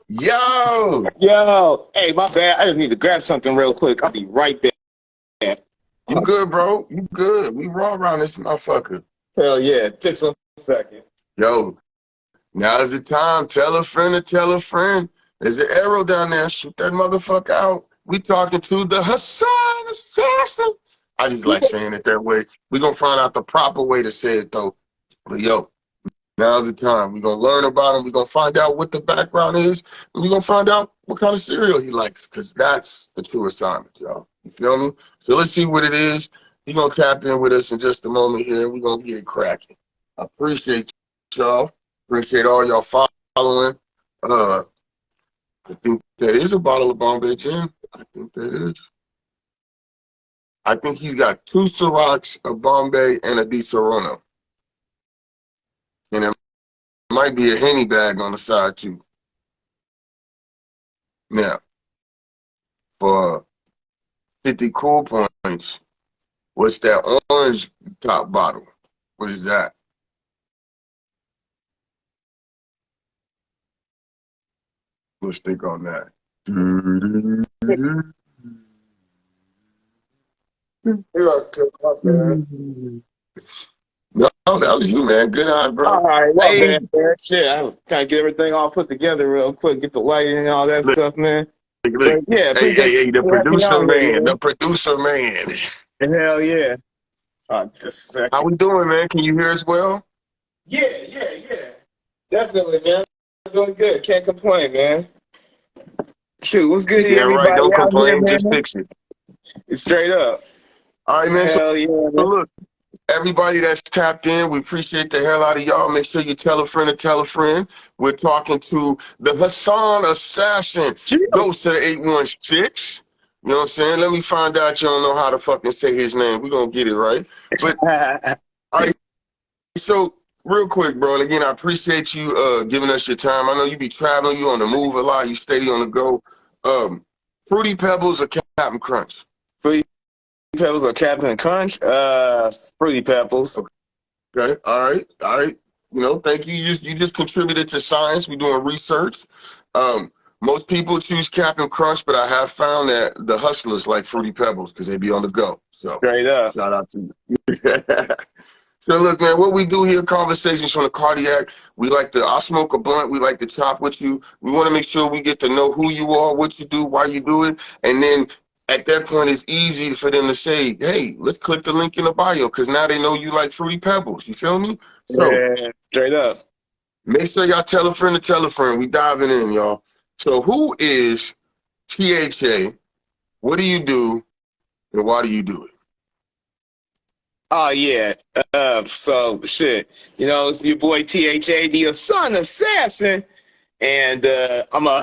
Yo, Yo, hey, my bad. I just need to grab something real quick. I'll be right back. you good, bro? You good? We raw around this motherfucker. Hell yeah. Just a second. Yo, now's the time. Tell a friend to tell a friend. There's an arrow down there. Shoot that motherfucker out. We talking to the Hassan Assassin. I just like saying it that way. We gonna find out the proper way to say it though. But yo, now's the time. We're going to learn about him. We're going to find out what the background is. And we're going to find out what kind of cereal he likes, because that's the true assignment, y'all. You feel me? So let's see what it is. He's going to tap in with us in just a moment here. We're going to get it cracking. I appreciate y'all. Appreciate all y'all following. I think that is a bottle of Bombay Gin. I think that is. I think he's got 2 Cirocs, a Bombay, and a Di Serono. And it might be a Henny bag on the side too. Now, for 50 cool points, what's that orange top bottle? What is that? Let's think on that. No, that was you, man. Good eye, bro. All right, my Hey, bad, man. Shit, I was trying to get everything all put together real quick, get the lighting and all that look, stuff, man. look. But yeah, appreciate Hey, the you having me producer out here, man, the man. producer man. Hell yeah. Just a How second. we doing, man? Can you hear us well? Yeah. Definitely, man. I'm doing good. Can't complain, man. Shoot, what's good to Yeah, right. everybody Don't out here, complain. Just man? fix it. Straight up. All right, man. So Hell yeah, man. look. Everybody that's tapped in, we appreciate the hell out of y'all. Make sure you tell a friend to tell a friend. We're talking to the Hassan Assassin, ghost of the 816. You know what I'm saying? Let me find out you don't know how to fucking say his name. We're going to get it right. But, all right, so real quick, bro, and again, I appreciate you giving us your time. I know you be traveling, you on the move a lot, you steady on the go. Fruity Pebbles or Captain Crunch? Fruity Pebbles or Captain Crunch? Fruity Pebbles. Okay, all right. You know, thank you. You just contributed to science. We're doing research. Most people choose Captain Crunch, but I have found that the hustlers like Fruity Pebbles because they be on the go. So Straight up. shout out to you. So look, man, what we do here, conversations from the cardiac. I smoke a blunt. We like to chop with you. We want to make sure we get to know who you are, what you do, why you do it, and then at that point, it's easy for them to say, hey, let's click the link in the bio because now they know you like Fruity Pebbles. You feel me? So Yeah, straight up. make sure y'all tell a friend to tell a friend. We diving in, y'all. So who is THA? What do you do? And why do you do it? Oh yeah. So shit. You know, it's your boy THA, the Hassan Assassin. And I'm a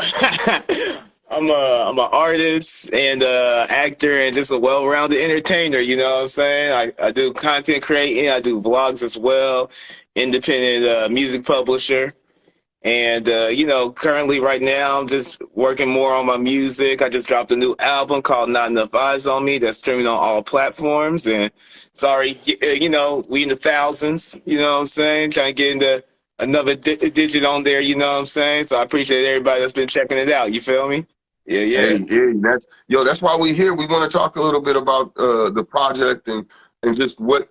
I'm a artist and actor and just a well-rounded entertainer, you know what I'm saying? I do content creating, I do vlogs as well, independent music publisher. And, you know, currently right now, I'm just working more on my music. I just dropped a new album called Not Enough Eyes on Me that's streaming on all platforms. And sorry, you know, we in the thousands, you know what I'm saying? Trying to get into another digit on there, you know what I'm saying? So I appreciate everybody that's been checking it out. You feel me? Yeah. Hey, that's why we're here. We want to talk a little bit about the project and just what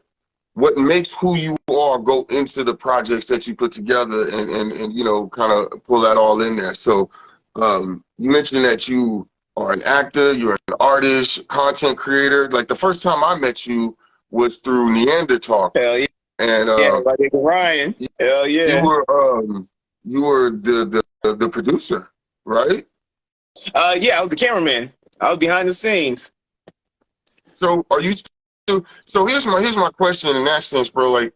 makes who you are go into the projects that you put together and you know, kind of pull that all in there. So you mentioned that you are an actor, you're an artist, content creator. Like the first time I met you was through Neanderthal. Hell yeah. And Yeah, my nigga Ryan. Hell you yeah. were the producer, right? Yeah, I was the cameraman. I was behind the scenes. So are you still, so here's my question in that sense, bro. Like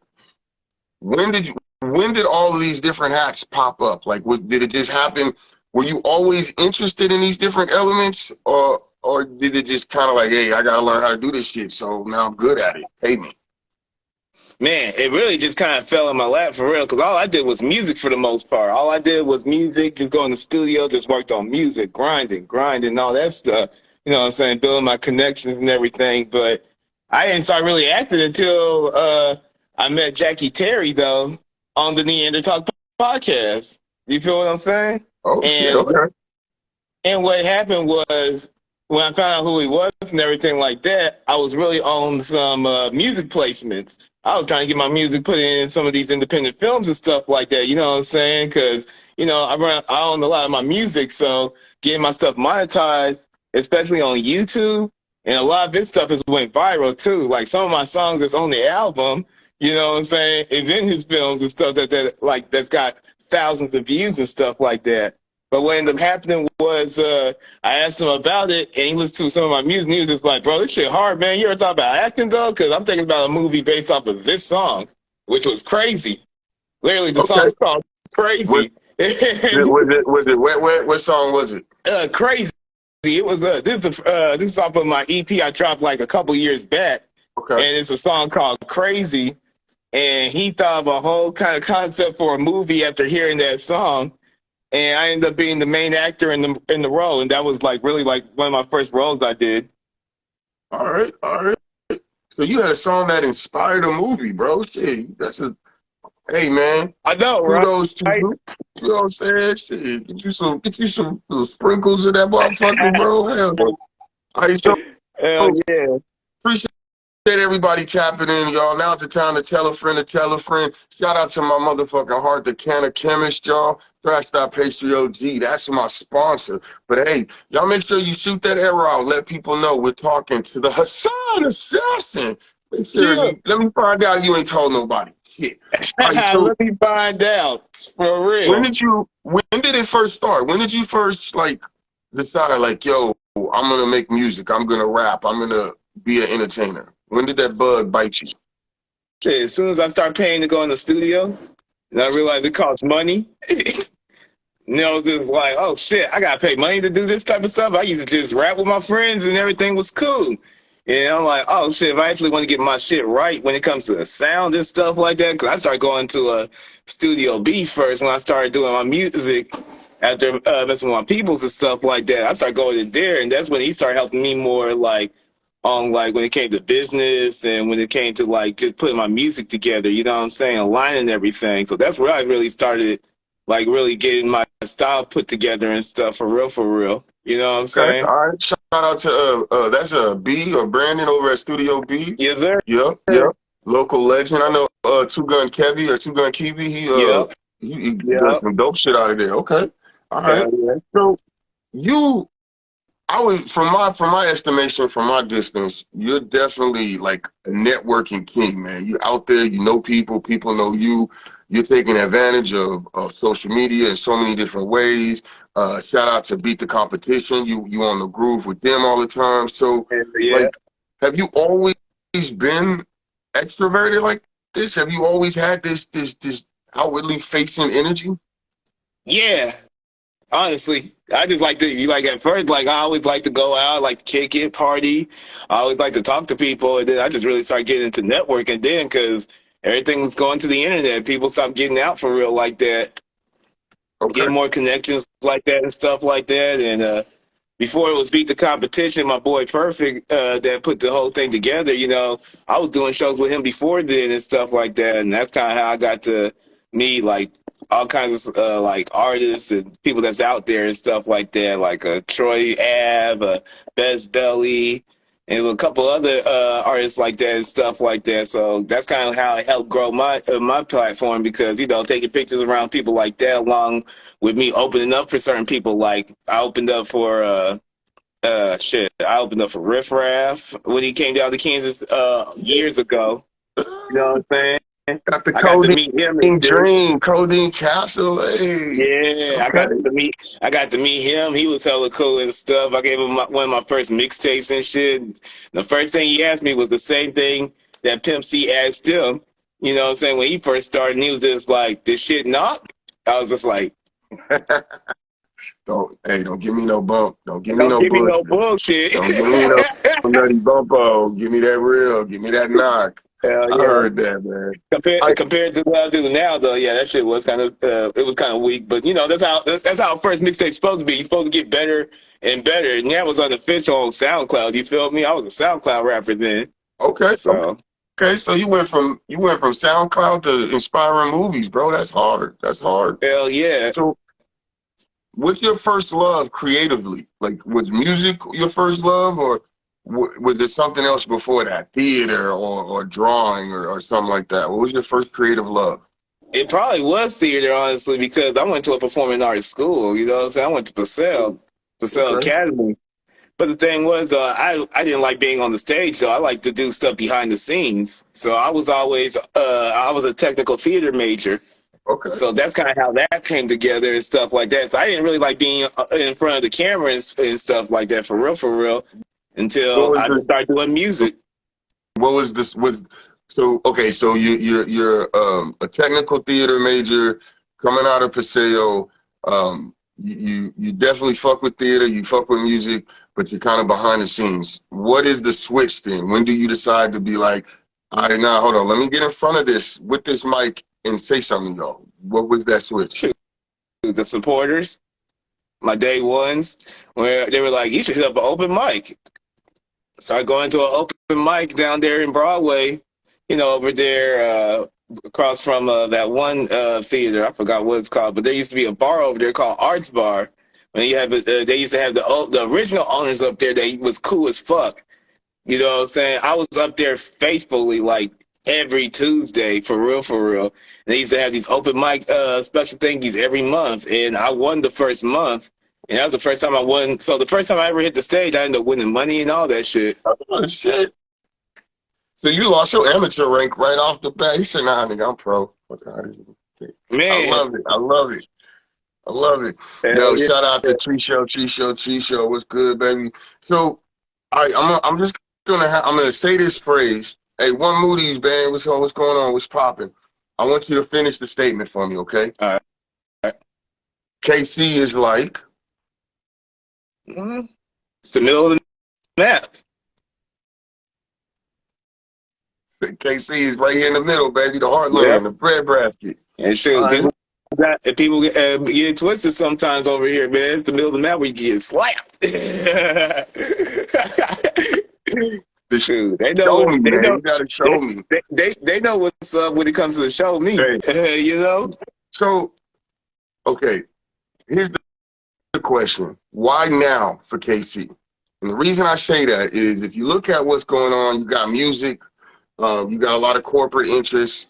when did all of these different hats pop up? Like did it just happen? Were you always interested in these different elements or did it just kind of like, hey, I gotta learn how to do this shit, so now I'm good at it. Pay me. Man, it really just kind of fell in my lap for real, because all I did was music for the most part. All I did was music, just go in the studio, just worked on music, grinding, all that stuff. You know what I'm saying? Building my connections and everything. But I didn't start really acting until I met Jackie Terry, though, on the Neanderthal podcast. You feel what I'm saying? Oh shit. And Okay. and what happened was when I found out who he was and everything like that, I was really on some music placements. I was trying to get my music put in some of these independent films and stuff like that. You know what I'm saying? Because I own a lot of my music, so getting my stuff monetized, especially on YouTube, and a lot of this stuff has went viral too. Like some of my songs that's on the album, you know what I'm saying, is in his films and stuff that's got thousands of views and stuff like that. But what ended up happening was I asked him about it, and he listened to some of my music, and he was just like, bro, this shit hard, man. You ever thought about acting, though? Because I'm thinking about a movie based off of this song, which was crazy. Literally, the Okay. song's called Was Crazy. was it wet wet? What song was it? Crazy. It was this is off of my EP I dropped like a couple years back, Okay. and it's a song called Crazy. And he thought of a whole kind of concept for a movie after hearing that song, and I ended up being the main actor in the role, and that was like really like one of my first roles I did. All right. All right. So you had a song that inspired a movie, bro. Shit, that's a hey man. I know, right? Kudos to you. You know what I'm saying? Shit, get you some little sprinkles of that motherfucker, bro. Hell, I so Hell yeah. appreciate everybody tapping in, y'all. Now it's the time to tell a friend to tell a friend. Shout out to my motherfucking heart, the Can of Chemist, y'all. Trash Stop Pastry OG. That's my sponsor. But hey, y'all make sure you shoot that arrow out. Let people know we're talking to the Hassan Assassin. Make sure Yeah. you let me find out you ain't told nobody. Shit. All right, so Let me find out. For when real. did it first start? When did you first like decide like, yo, I'm gonna make music, I'm gonna rap, I'm gonna be an entertainer? When did that bug bite you? Shit, as soon as I start paying to go in the studio, and I realized it costs money. Just like, oh shit, I gotta pay money to do this type of stuff. I used to just rap with my friends and everything was cool. And I'm like, oh shit, if I actually want to get my shit right when it comes to the sound and stuff like that, because I started going to a Studio B first when I started doing my music after messing with my peoples and stuff like that. I started going in there, and that's when he started helping me more like on like when it came to business and when it came to like just putting my music together, you know what I'm saying, aligning everything. So that's where I really started like really getting my style put together and stuff for real, for real. You know what I'm Okay, saying? all right. Shout out to that's a B or Brandon over at Studio B. Yes, sir. Yep, yep. Local legend. I know Two Gun Kevy or Two Gun Kiwi. Yep. He does Yep. some dope shit out of there. Okay. All right. Hell yeah. So you I would, from my estimation, from my distance, you're definitely like a networking king, man. You're out there, you know people, people know you. You're taking advantage of social media in so many different ways. Shout out to Beat the Competition. You on the groove with them all the time. So, Hell yeah. like, have you always been extroverted like this? Have you always had this outwardly facing energy? Yeah. Honestly, I just like to you like at first like I always like to go out, like to kick it, party. I always like to talk to people, and then I just really started getting into networking then because everything was going to the internet. People stopped getting out for real like that, Okay. getting more connections like that and stuff like that. And before it was Beat the Competition, my boy Perfect that put the whole thing together. I was doing shows with him before then and stuff like that, and that's kind of how I got to meet like all kinds of like artists and people that's out there and stuff like that, like Troy Ave, Best Belly, and a couple other artists like that and stuff like that. So that's kind of how it helped grow my platform because taking pictures around people like that, along with me opening up for certain people. Like I opened up for I opened up for Riff Raff when he came down to Kansas years ago. You know what I'm saying? Got the I got to Codeine meet him and shit. Dream, Codeine Castle. Hey. Yeah, Okay. I got to meet him. He was hella cool and stuff. I gave him one of my first mixtapes and shit. The first thing he asked me was the same thing that Pimp C asked him. You know what I'm saying? When he first started, and he was just like, "This shit knock?" I was just like, don't give me no bump. Don't give me "Don't no give me no bullshit. bullshit." Don't give me no nutty bumpo. Give me that real. Give me that knock. Hell I yeah. heard that, man. Compared to what I do now, though, yeah, that shit was kind of it was kind of weak. But that's how first mixtape's supposed to be. You're supposed to get better and better. And that was unofficial on SoundCloud. You feel me? I was a SoundCloud rapper then. Okay, So okay. So you went from SoundCloud to inspiring movies, bro. That's hard. That's hard. hell yeah. So what's your first love creatively? Like, was music your first love, or was it something else before that, theater or drawing or something like that? What was your first creative love? It probably was theater, honestly, because I went to a performing arts school. You know what I'm saying? I went to Purcell Okay. Academy. But the thing was, I didn't like being on the stage though. I like to do stuff behind the scenes. So I was always I was a technical theater major. Okay. So that's kind of how that came together and stuff like that. So I didn't really like being in front of the camera and stuff like that for real, What until was I just started doing music. what was this was so okay, so you're a technical theater major coming out of Paseo. You definitely fuck with theater, you fuck with music, but you're kind of behind the scenes. What is the switch then? When do you decide to be like, all right, now hold on, let me get in front of this with this mic and say something, y'all? What was that switch? Shoot, the supporters, my day ones, where they were like, "You should hit up an open mic." So I go into an open mic down there in Broadway, over there across from that one theater. I forgot what it's called, but there used to be a bar over there called Arts Bar. When you have they used to have the original owners up there. They was cool as fuck. You know what I'm saying? I was up there faithfully like every Tuesday for real, for real. And they used to have these open mic special thingies every month, and I won the first month. And that was the first time I won. So the first time I ever hit the stage, I ended up winning money and all that shit. Oh shit. So you lost your amateur rank right off the bat. He said, nah, nigga, I'm pro. Okay. I Man, love it. I love it. I love it. hell Yo, yeah. shout out to Tree Show, Tree Show, Tree Show. What's good, baby? So, I'm just I'm gonna say this phrase. Hey, one Moody's, man. What's going on? What's popping? I want you to finish the statement for me, okay? All right. KC is like. Mhm. It's the middle of the map. KC is right here in the middle, baby. The Yeah. heartland, the bread basket. And All shoot, right. people get it twisted sometimes over here, man. It's the middle of the map where you get slapped. The Shoot, they show know me, they man. know You gotta show me. they know what's up when it comes to the show me. Hey. You know? So, okay. Here's the question. Why now for KC? And the reason I say that is if you look at what's going on, you got music, you got a lot of corporate interests,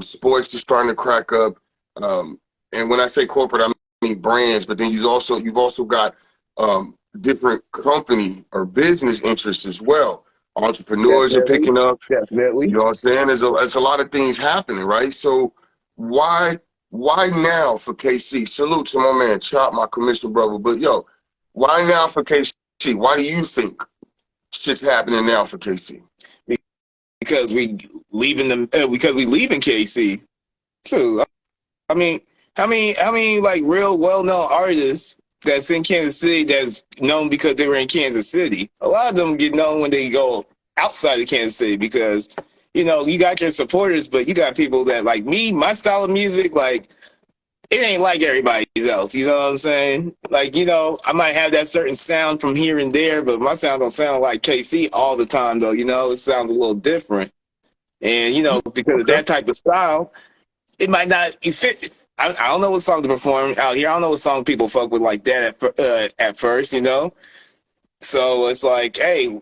sports is starting to crack up. And when I say corporate, I mean brands, but then you've also got different company or business interests as well. Entrepreneurs are Definitely. picking up. You Definitely. know what I'm saying? There's a lot of things happening, right? So why why now for KC? Salute to my man Chop, my commissioner brother. But yo, why now for KC? Why do you think shit's happening now for KC? Because we leaving KC. True. I mean, how many like real well-known artists that's in Kansas City that's known because they were in Kansas City? A lot of them get known when they go outside of Kansas City because you got your supporters, but you got people that like me, my style of music, like it ain't like everybody else. You know what I'm saying? Like I might have that certain sound from here and there, but my sound don't sound like KC all the time though. It sounds a little different, and because of Okay. that type of style it might not fit. I don't know what song to perform out here. I don't know what song people fuck with like that at first. So it's like, hey,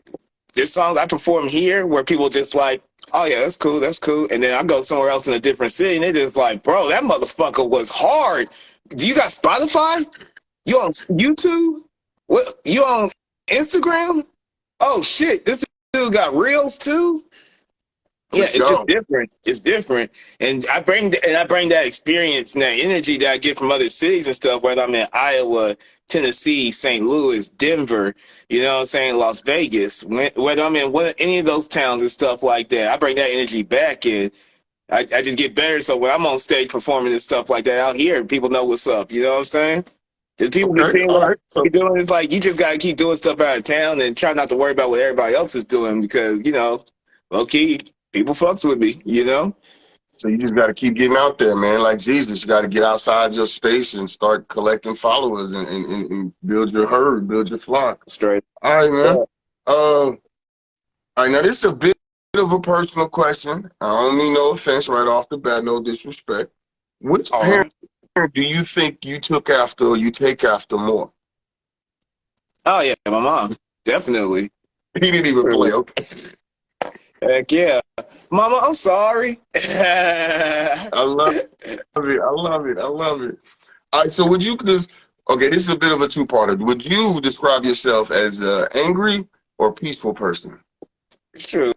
there's songs I perform here where people just like, oh yeah, that's cool. And then I go somewhere else in a different city and they just like, bro, that motherfucker was hard. Do you got Spotify? You on YouTube? What? You on Instagram? Oh shit, this dude got reels too? For Yeah, it's just sure. different. It's different, and I bring that experience and that energy that I get from other cities and stuff. Whether I'm in Iowa, Tennessee, St. Louis, Denver, what I'm saying, Las Vegas. Whether I'm in any of those towns and stuff like that, I bring that energy back, and I just get better. So when I'm on stage performing and stuff like that out here, people know what's up. You know what I'm saying? Just people be Okay. seeing All what right. So you're doing. It's like you just gotta keep doing stuff out of town and try not to worry about what everybody else is doing because low key people fucks with me. so you just gotta keep getting out there, man. Like Jesus, you gotta get outside your space and start collecting followers and build your herd, build your flock. Straight All right, man. up. All right, now this is a bit of a personal question. I don't mean no offense right off the bat, no disrespect. Which All parent right. do you think you took after or you take after more? Oh yeah, my mom, definitely. He didn't even play. Okay. Heck yeah, Mama, I'm sorry. I love it. I love it. I love it. All right. So would you just, okay, this is a bit of a two-parter. Would you describe yourself as an angry or peaceful person? True.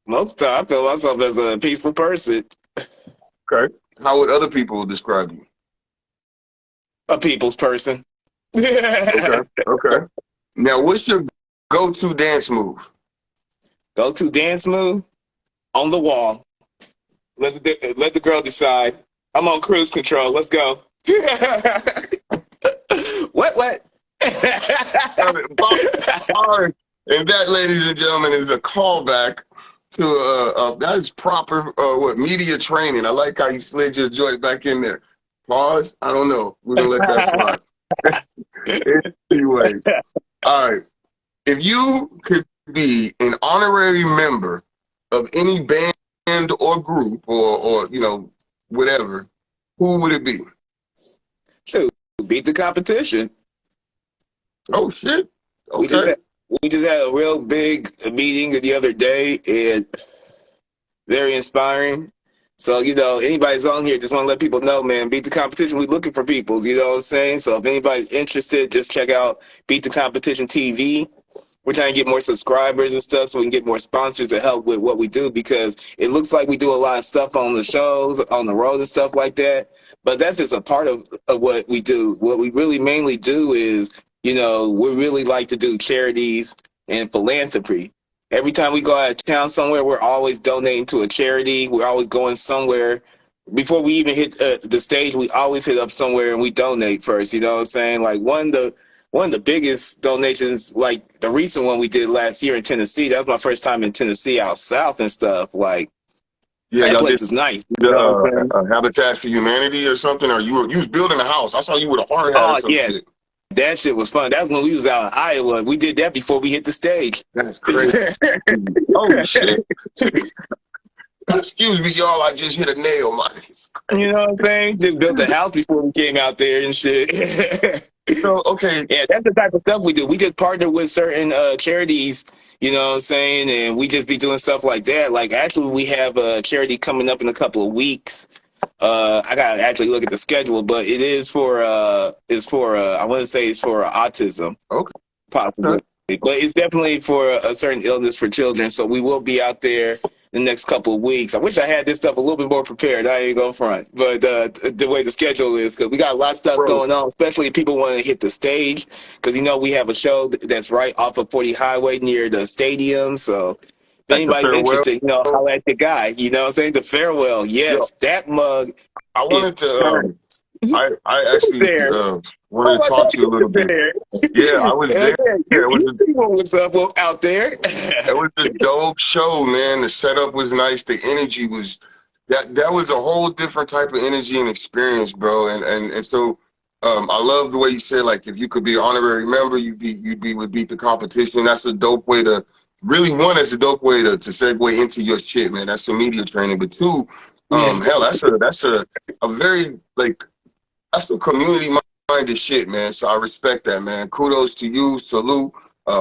Most of the time, I feel myself as a peaceful person, Okay. How would other people describe you? a people's person. Okay. Okay. Now, what's your go-to dance move? Go-to dance move on the wall. Let the girl decide. I'm on cruise control. Let's go. What? And that, ladies and gentlemen, is a callback to that is proper what media training. I like how you slid your joint back in there. Pause. I don't know. We're gonna let that slide. Anyway, all right. If you could be an honorary member of any band or group or you know whatever, who would it be? Shoot, beat the competition. Oh shit. We just Okay. had, we just had a real big meeting the other day, and very inspiring. So, anybody's on here, just want to let people know, man, Beat the Competition, we looking for people, you know what I'm saying? So if anybody's interested, just check out Beat the Competition TV. We're trying to get more subscribers and stuff so we can get more sponsors to help with what we do, because it looks like we do a lot of stuff on the shows, on the road and stuff like that. But that's just a part of what we do. What we really mainly do is, we really like to do charities and philanthropy. Every time we go out of town somewhere, we're always donating to a charity. We're always going somewhere. Before we even hit the stage, we always hit up somewhere and we donate first. You know what I'm saying? Like one of the biggest donations, like the recent one we did last year in Tennessee. That was my first time in Tennessee out south and stuff. Like, Yeah, that y'all place did is nice. the You know what I'm saying? Habitat for Humanity or something, or you was building a house. I saw you with a hard hat or Oh some yeah, shit. that shit was fun. That was when we was out in Iowa. We did that before we hit the stage. That's crazy. Oh shit. Excuse me, y'all. I just hit a nail, man. You know what I'm saying? Just built a house before we came out there and shit. So okay, Yeah, that's the type of stuff we do. We just partner with certain charities, you know what I'm saying? And we just be doing stuff like that. Like, actually, we have a charity coming up in a couple of weeks. I gotta actually look at the schedule, but it is for I want to say it's for autism, okay, possibly, but it's definitely for a certain illness for children. So we will be out there the next couple of weeks. I wish I had this stuff a little bit more prepared. I ain't gonna front, but the way the schedule is, because we got a lot of stuff bro. going on, especially if people want to hit the stage, because we have a show that's right off of 40 Highway near the stadium. So if At the anybody's farewell. interested, holla at the guy. You know what I'm saying? The farewell, Yo, yes, that mug I is wanted to turned I actually there. wanted Oh, to I talk thought to you a you little were bit. there. Yeah, I was there. Yeah, It was you see what was up out there. it was a dope show, man. The setup was nice. The energy was that was a whole different type of energy and experience, bro. And so I love the way you said, like, if you could be an honorary member, would beat the competition. That's a dope way to really, one, it's a dope way to segue into your shit, man. That's some media training. But two, Yeah. hell, that's a very like that's some community minded shit, man. So I respect that, man. Kudos to you. Salute.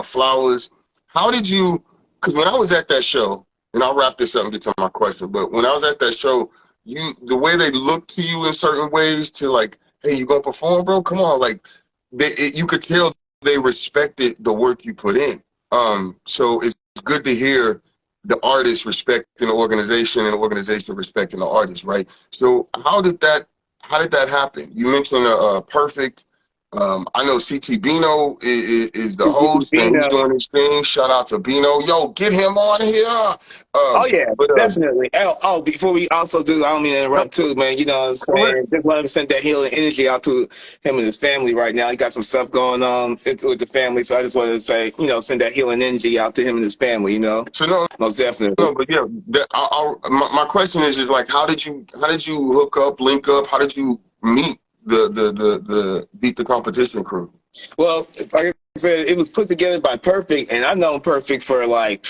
Flowers. How did you? Because when I was at that show, and I'll wrap this up and get to my question. But when I was at that show, the way they looked to you in certain ways to like, hey, you gonna perform, bro? Come on, like, you could tell they respected the work you put in. So it's good to hear the artist respecting the organization and the organization respecting the artist, right? So how did that happen? You mentioned Perfect. I know CT Bino is the host, and he's doing his thing. Shout out to Bino. Yo, get him on here. Oh yeah, But definitely. Before we also do, I don't mean to interrupt too, man. You know what I'm saying? Just want to send that healing energy out to him and his family right now. He got some stuff going on with the family, so I just wanted to say, send that healing energy out to him and his family. so no, Most definitely. no, but yeah, my question is like, how did you hook up, link up? How did you meet the beat the competition crew? Well, like I said, it was put together by Perfect, and I've known Perfect for like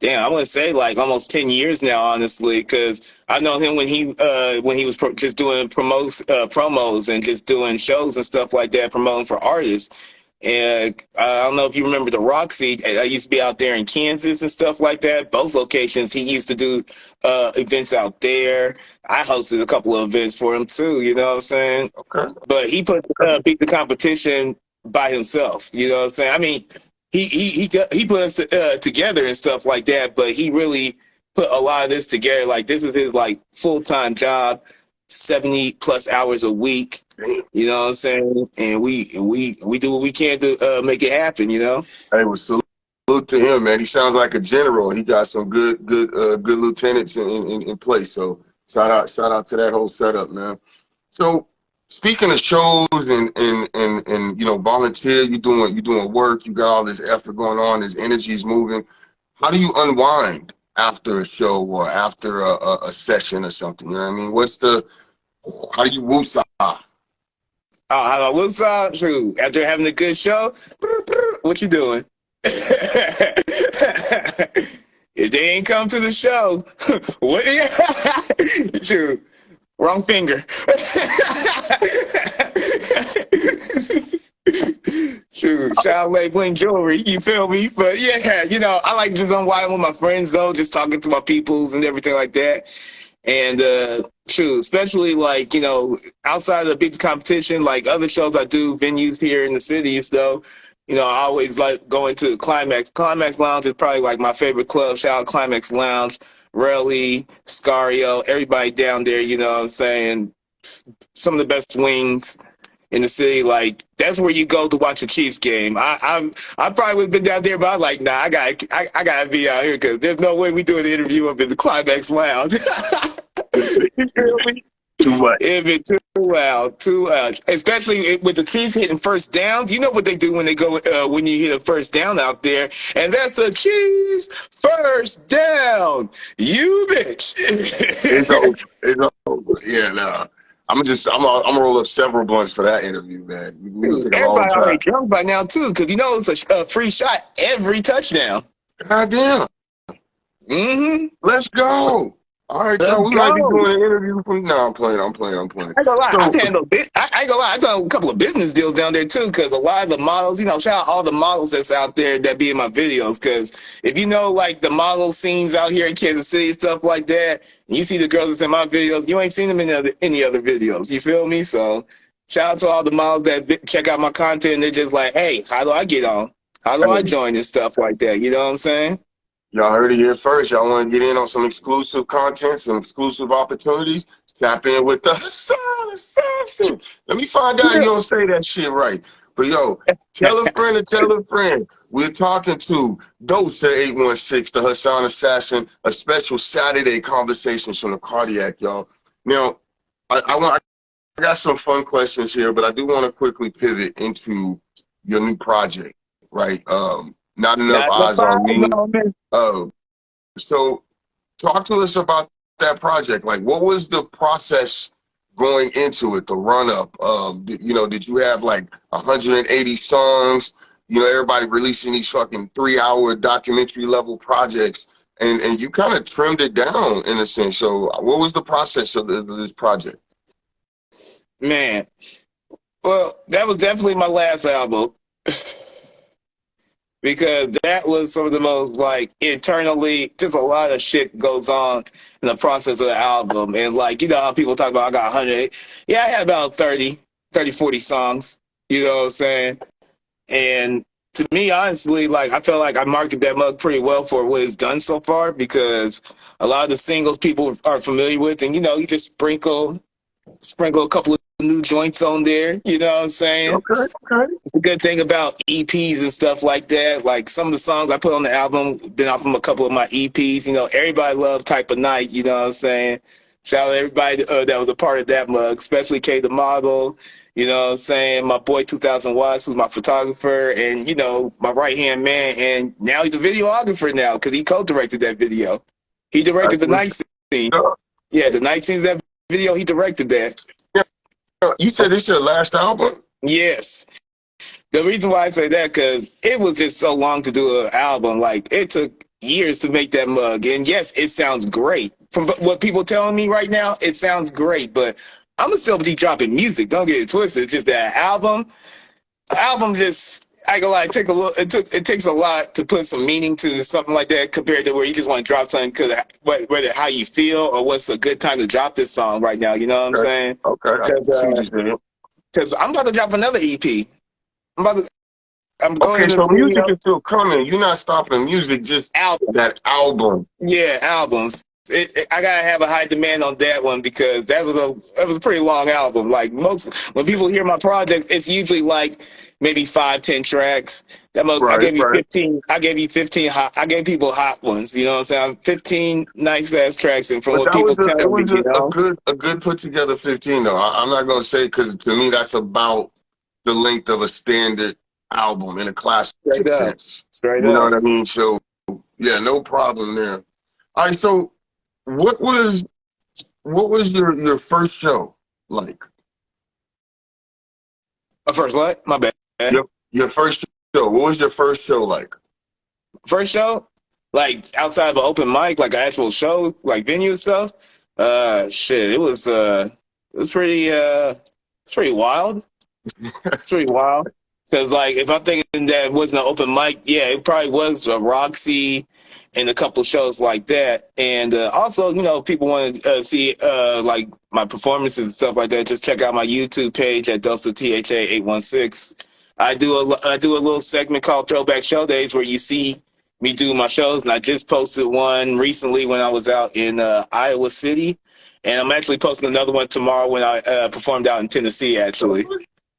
damn, I want to say like almost 10 years now, honestly, because I've known him when he was just doing promos and just doing shows and stuff like that, promoting for artists. And I don't know if you remember the Roxy. I used to be out there in Kansas and stuff like that. Both locations. He used to do events out there. I hosted a couple of events for him too. You know what I'm saying? Okay. But he beat the competition by himself. You know what I'm saying? I mean, he put us together and stuff like that. But he really put a lot of this together. Like this is his like full-time job, 70 plus hours a week. You know what I'm saying? And we do what we can to make it happen. You know. Hey, well, salute to him, man. He sounds like a general. He got some good lieutenants in place. So shout out to that whole setup, man. So speaking of shows and you know, volunteer, you doing work. You got all this effort going on. This energy is moving. How do you unwind after a show or after a session or something? You know what I mean? How do you woosah? Oh, how about Woodstock? Shoot, after having a good show, what you doing? If they ain't come to the show, what? Shoot, wrong finger. Shoot, shout out Laie Bling jewelry. You feel me? But yeah, you know, I like just unwinding with my friends though, just talking to my peoples and everything like that. And true, especially like, you know, outside of the big competition, like other shows I do, venues here in the cities though, you know, I always like going to Climax. Climax Lounge is probably like my favorite club. Shout out Climax Lounge, Raleigh, Scario, everybody down there, you know what I'm saying? Some of the best wings in the city. Like that's where you go to watch a Chiefs game. I probably would have been down there, but I'm like, nah, I gotta be out here because there's no way we do an interview up in the Climax Lounge. You feel me? Too much. It'd be too loud, too loud. Especially with the Chiefs hitting first downs. You know what they do when they go when you hit a first down out there, and that's a Chiefs first down. You bitch. It's over. It's over. Yeah, no. I'm gonna roll up several blunts for that interview, man. We gonna take a long Everybody time. already drunk by now too, because you know it's a free shot every touchdown. God damn. Mm-hmm. Let's go. All right, y'all. We might be doing an interview from. No, I'm playing. I ain't gonna lie. So, I ain't gonna lie. I done a couple of business deals down there too, because a lot of the models, you know, shout out all the models that's out there that be in my videos. Because if you know, like the model scenes out here in Kansas City, stuff like that, and you see the girls that's in my videos, you ain't seen them in any other videos. You feel me? So, shout out to all the models that check out my content. And they're just like, hey, how do I get on? How do I join this stuff like that? You know what I'm saying? y'all heard it here first. Y'all want to get in on some exclusive content, some exclusive opportunities? Tap in with the Hassan Assassin. Let me find out you don't say that shit right. But yo, tell a friend to tell a friend. We're talking to Dose 816, the Hassan Assassin, a special Saturday conversations from the cardiac, y'all. Now, I got some fun questions here, but I do want to quickly pivot into your new project, right? Not enough eyes on me. So talk to us about that project. Like, what was the process going into it, the run-up? You know, did you have like 180 songs? You know, everybody releasing these fucking 3-hour documentary level projects, and you kind of trimmed it down in a sense. So what was the process of this project? Man, well, that was definitely my last album. Because that was some of the most, like, internally, just a lot of shit goes on in the process of the album. And, like, you know how people talk about I got 100. Yeah, I had about 30, 40 songs, you know what I'm saying? And to me, honestly, like, I felt like I marketed that mug pretty well for what it's done so far, because a lot of the singles people are familiar with, and, you know, you just sprinkle a couple of new joints on there, you know what I'm saying? Okay. The good thing about EPs and stuff like that, like some of the songs I put on the album been off from a couple of my EPs. You know, everybody loved Type of Night, you know what I'm saying? Shout out to everybody that was a part of that mug, especially K the Model, you know what I'm saying? My boy 2000 Watts, who's my photographer, and, you know, my right-hand man, and now he's a videographer now because he co-directed that video. He directed the night scene. Yeah, the night scene of that video, he directed that. You said this your last album? Yes. The reason why I say that, because it was just so long to do an album. Like, it took years to make that mug. And yes, it sounds great. From what people telling me right now, it sounds great. But I'm gonna still be dropping music. Don't get it twisted. It's just that album just I go like take a look. It takes a lot to put some meaning to something like that compared to where you just want to drop something because whether how you feel or what's a good time to drop this song right now. You know what I'm Okay. saying? Okay. I see what you're saying. Because I'm about to drop another EP. I'm about to. I'm going Okay, in the so music studio. is still coming. You're not stopping music, just Albums. that album. Yeah, albums. I gotta have a high demand on that one because that was a pretty long album. Like most when people hear my projects, it's usually like maybe 5-10 tracks. I Right, gave you right. 15. I gave you 15 hot. I gave people hot ones. You know what I'm saying? 15 nice ass tracks, and from But what that people was it telling me, was you know. a good put together 15 though. I'm not gonna say because to me that's about the length of a standard album in a classic Straight up, sense. straight You know up. what I mean? So yeah, no problem there. All right, so what was your first show like? First, what? My bad. Your first show. What was your first show like? First show, like outside of an open mic, like an actual show, like venue and stuff. Shit, it was it's pretty wild. It's pretty wild. Cause like if I'm thinking that it wasn't an open mic, yeah, it probably was a Roxy and a couple shows like that. And also, you know, people want to see like my performances and stuff like that. Just check out my YouTube page at Delta THA 816. I do a little segment called Throwback Show Days where you see me do my shows, and I just posted one recently when I was out in Iowa City, and I'm actually posting another one tomorrow when I performed out in Tennessee, actually.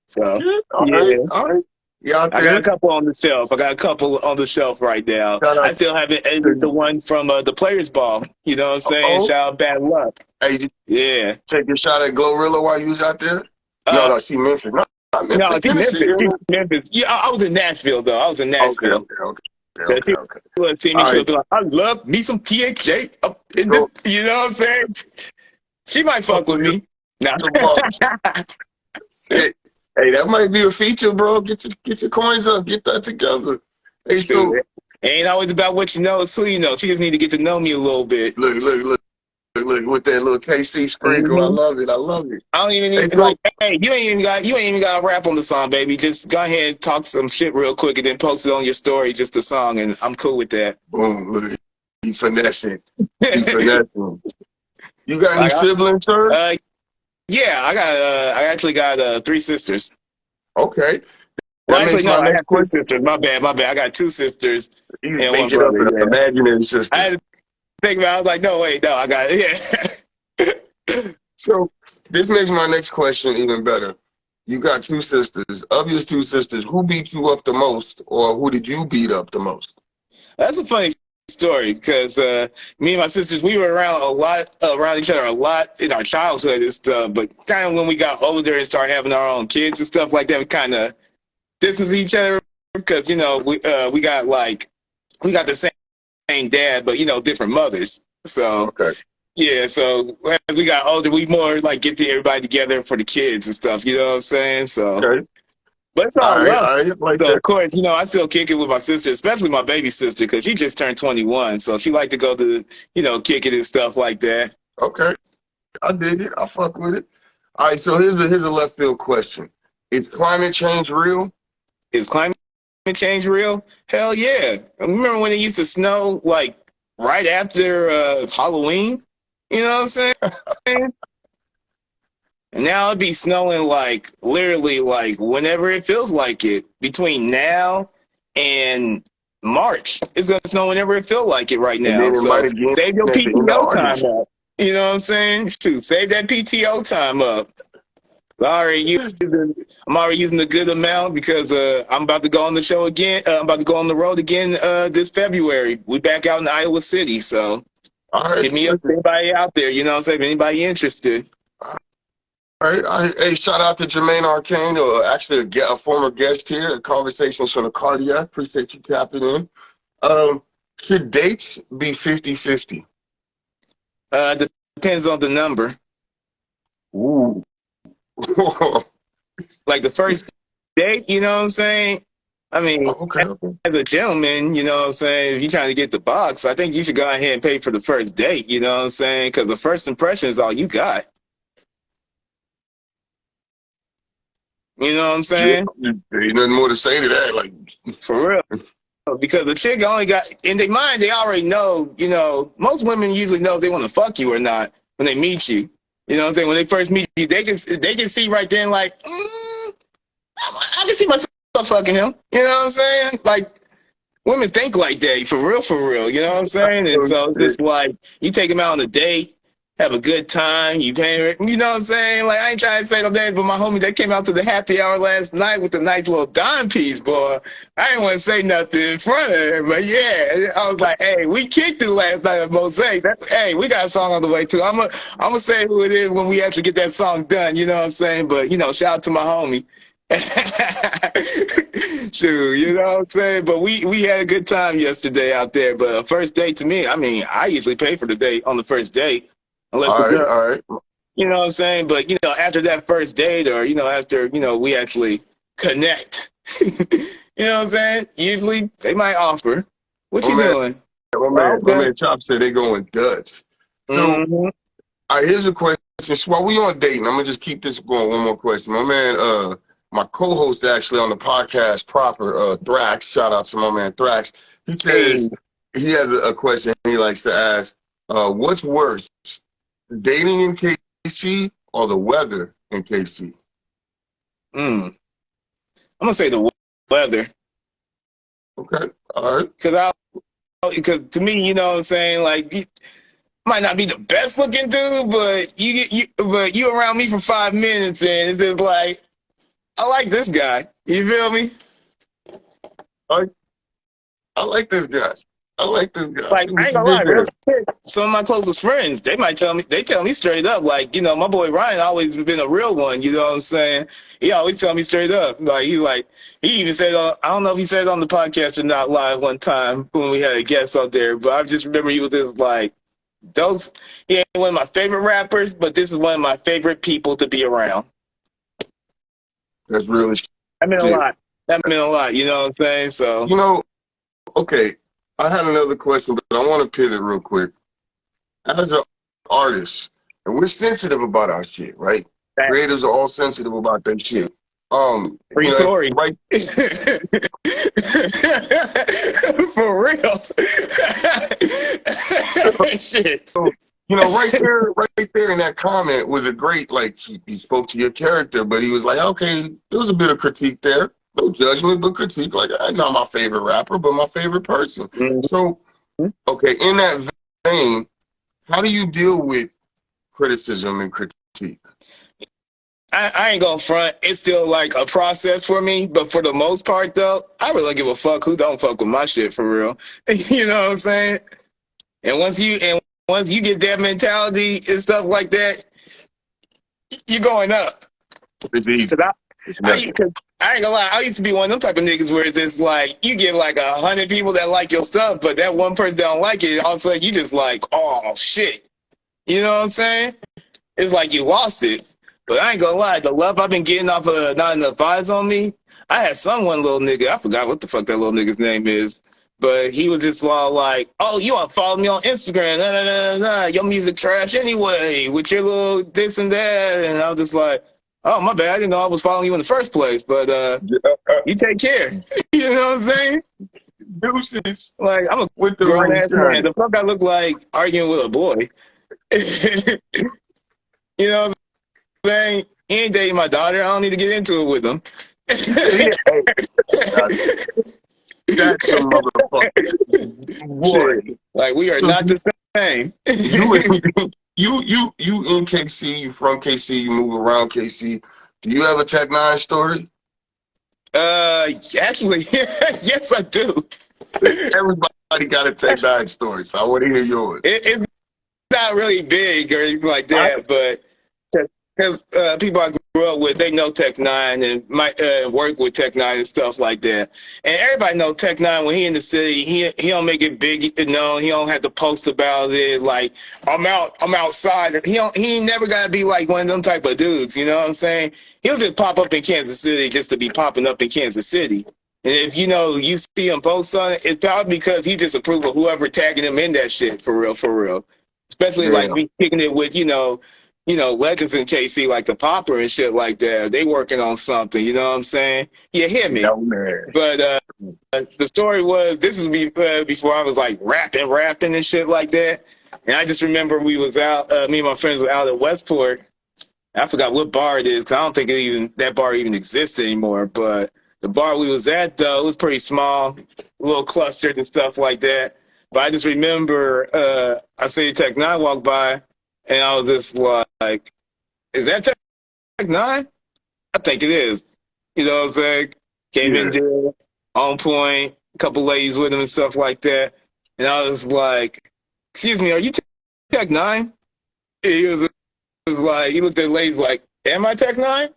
So All right, yeah, all right. You out I got a there? couple on the shelf. I got a couple on the shelf right now. Shout I out still haven't edited the to one from the Players Ball. You know what I'm saying? oh, Shout out Bad Luck. hey, you Yeah. take a shot at Glorilla while you was out there? No, Uh, no, she Memphis. No, not no, Memphis, Tennessee. She Isn't it? Memphis. Yeah, I was in Nashville though. I was in Okay, Nashville. okay, okay, Yeah, okay, she okay. would see me. All She'll right. be like, "I love me some THJ up in the." So, You know what I'm saying? She might fuck with me. No. the ball. Hey, hey, that might be a feature, bro. Get your coins up. Get that together. Hey, Shoot, so it ain't always about what you know, it's who you know. She just need to get to know me a little bit. look with that little KC sprinkle. I Hmm. love it. I love it. I don't even Hey, need so like, hey, you ain't even got to rap on the song, baby. Just go ahead and talk some shit real quick and then post it on your story, just the song, and I'm cool with that. boom, look, he finessing. He finessing. You got any Like, siblings, sir? uh, yeah, I actually got 3 sisters. Okay. Well, That makes actually, no, my I next have 2 question. sisters. My bad. I got 2 sisters You and one make it up brother. an Yeah, imaginary I sister. had to think about. It. I was like, no, wait, no, I got it. Yeah. So this makes my next question even better. You got 2 sisters. Of your 2 sisters, who beat you up the most, or who did you beat up the most? That's a funny story because me and my sisters, we were around a lot, around each other a lot in our childhood and stuff. But kind of when we got older and started having our own kids and stuff like that, we kind of distance each other because you know we got the same dad, but you know different mothers. So Okay. yeah, so as we got older, we more like get to everybody together for the kids and stuff. You know what I'm saying? So. Okay. But it's all love. All right, like So that. of course, you know, I still kick it with my sister, especially my baby sister, because she just turned 21. So she like to go to, you know, kick it and stuff like that. Okay. I dig it. I fuck with it. All right, so here's a left field question. Is climate change real? Is climate change real? Hell yeah. Remember when it used to snow like right after Halloween? You know what I'm saying? And now it'd be snowing like literally like whenever it feels like it. Between now and March, it's gonna snow whenever it feels like it right And now. then it might So again save your at the end of PTO time August. up. You know what I'm saying? Shoot, save that PTO time up. I'm already using a good amount because I'm about to go on the show again. I'm about to go on the road again this February. We back out in Iowa City, so All right, hit me up. listen. Anybody out there? You know what I'm saying? If anybody interested. All right, hey, shout out to Jermaine Arcane, or actually a former guest here at Conversations from the Cardiac. Appreciate you tapping in. Um, should dates be 50-50? Depends on the number. Ooh. Like the first date, you know what I'm saying? I mean, Oh, okay, okay. as a gentleman, you know what I'm saying, if you're trying to get the box, I think you should go ahead and pay for the first date, you know what I'm saying? Because the first impression is all you got. You know what I'm Shit, saying? there ain't nothing more to say to that. Like, For real. Because the chick only got, in their mind, they already know, you know, most women usually know if they want to fuck you or not when they meet you. You know what I'm saying? When they first meet you, they can see right then, like, I can see myself fucking him. You know what I'm saying? Like, women think like that, for real. You know what I'm saying? And oh, so it's shit. just like you take them out on a date, have a good time, you pay, you know what I'm saying? Like I ain't trying to say no names, but my homie they came out to the happy hour last night with a nice little dime piece, boy. I didn't want to say nothing in front of her, but yeah, I was like, hey, we kicked it last night at Mosaic. Hey, we got a song on the way too. I'm gonna say who it is when we actually get that song done. You know what I'm saying? But you know, shout out to my homie. Shoot, you know what I'm saying? But we had a good time yesterday out there. But a first date to me, I mean, I usually pay for the date on the first date, unless the All right, girl, all right. you know what I'm saying? But you know, after that first date, or you know, after we actually connect, you know what I'm saying? Usually they might offer, "What My you man, doing?" my Oh, man, my okay. man Chop said they going Dutch. So, Mm-hmm. here's a question. While we on dating, I'm gonna just keep this going. One more question. My man, my co-host actually on the podcast proper, Thrax. Shout out to my man Thrax. He Hey, says he has a question he likes to ask. What's worse, dating in KC or the weather in KC? I'm gonna say the weather, Okay, all right. because to me, you know what I'm saying, like. Might not be the best looking dude, but you around me for 5 minutes and it's just like I like this guy. You feel me? I, I like this guy. I like this guy. Like Look I what ain't you gonna did lie, real there. shit. Some of my closest friends, they tell me straight up, like, you know, my boy Ryan always been a real one, you know what I'm saying? He always tell me straight up. He even said I don't know if he said it on the podcast or not live one time when we had a guest out there, but I just remember he was just like those he ain't one of my favorite rappers, but this is one of my favorite people to be around. That's real as I mean a shit. lot. That meant a lot, you know what I'm saying? So You know, okay, I had another question, but I want to pivot real quick. As an artist, and we're sensitive about our shit, right? that's Creators are all sensitive about their shit. free Tory. Right. For real. Shit. So, right there in that comment was a great, like, he spoke to your character, but he was like, okay, there was a bit of critique there. No judgment, but critique. Like, I'm not my favorite rapper, but my favorite person. Mhm. So, okay, in that vein, how do you deal with criticism and critique? I ain't gonna front. It's still like a process for me, but for the most part, though, I really don't give a fuck who don't fuck with my shit for real. You know what I'm saying? And once you get that mentality and stuff like that, you're going up. It's easy. Cause It's I, nothing. cause I ain't gonna lie, I used to be one of them type of niggas where it's just like you get like 100 people that like your stuff, but that one person that don't like it, all of a sudden you just like, oh shit. You know what I'm saying? It's like you lost it. But I ain't gonna lie, the love I've been getting off of Not Enough Eyes on Me, I had one little nigga, I forgot what the fuck that little nigga's name is, but he was just all like, oh, you want to follow me on Instagram, your music trash anyway, with your little this and that, and I was just like, oh, my bad, I didn't know I was following you in the first place, but you take care. You know what I'm saying? Deuces Like, I'm a with the grown-ass man. moonshine. The fuck I look like arguing with a boy? You know what I'm saying? He ain't dating my daughter. I don't need to get into it with him. Yeah, hey, now that's a motherfucker. Shit. Boy. Like, we are So not the same. you you in KC, you from KC, you move around KC. Do you have a Tech Nine story? Actually, yes, I do. Everybody got a Tech Nine story, so I want to hear yours. It's not really big or anything like I, that, but because people I grew up with, they know Tech Nine and might work with Tech Nine and stuff like that. And everybody know Tech Nine when he in the city. He don't make it big, you know. He don't have to post about it like I'm outside. He ain't never gotta be like one of them type of dudes. You know what I'm saying? He'll just pop up in Kansas City just to be popping up in Kansas City. And if you see him post on it, it's probably because he just approved of whoever tagging him in that shit for real, for real. Especially like Damn. me kicking it with legends in KC like the Popper and shit like that. They working on something. You know what I'm saying? You hear me? No man. But the story was this is before I was like rapping and shit like that. And I just remember we was out. Me and my friends were out at Westport. I forgot what bar it is because I don't think that bar even exists anymore. But the bar we was at though, it was pretty small, a little clustered and stuff like that. But I just remember I see Tech Nine walk by, and I was just like, "Is that Tech Nine? I think it is." You know what I'm saying? Came in Yeah. there on point, a couple ladies with him and stuff like that, and I was like, "Excuse me, are you Tech Nine?" And he was like, he looked at the ladies like, "Am I Tech Nine?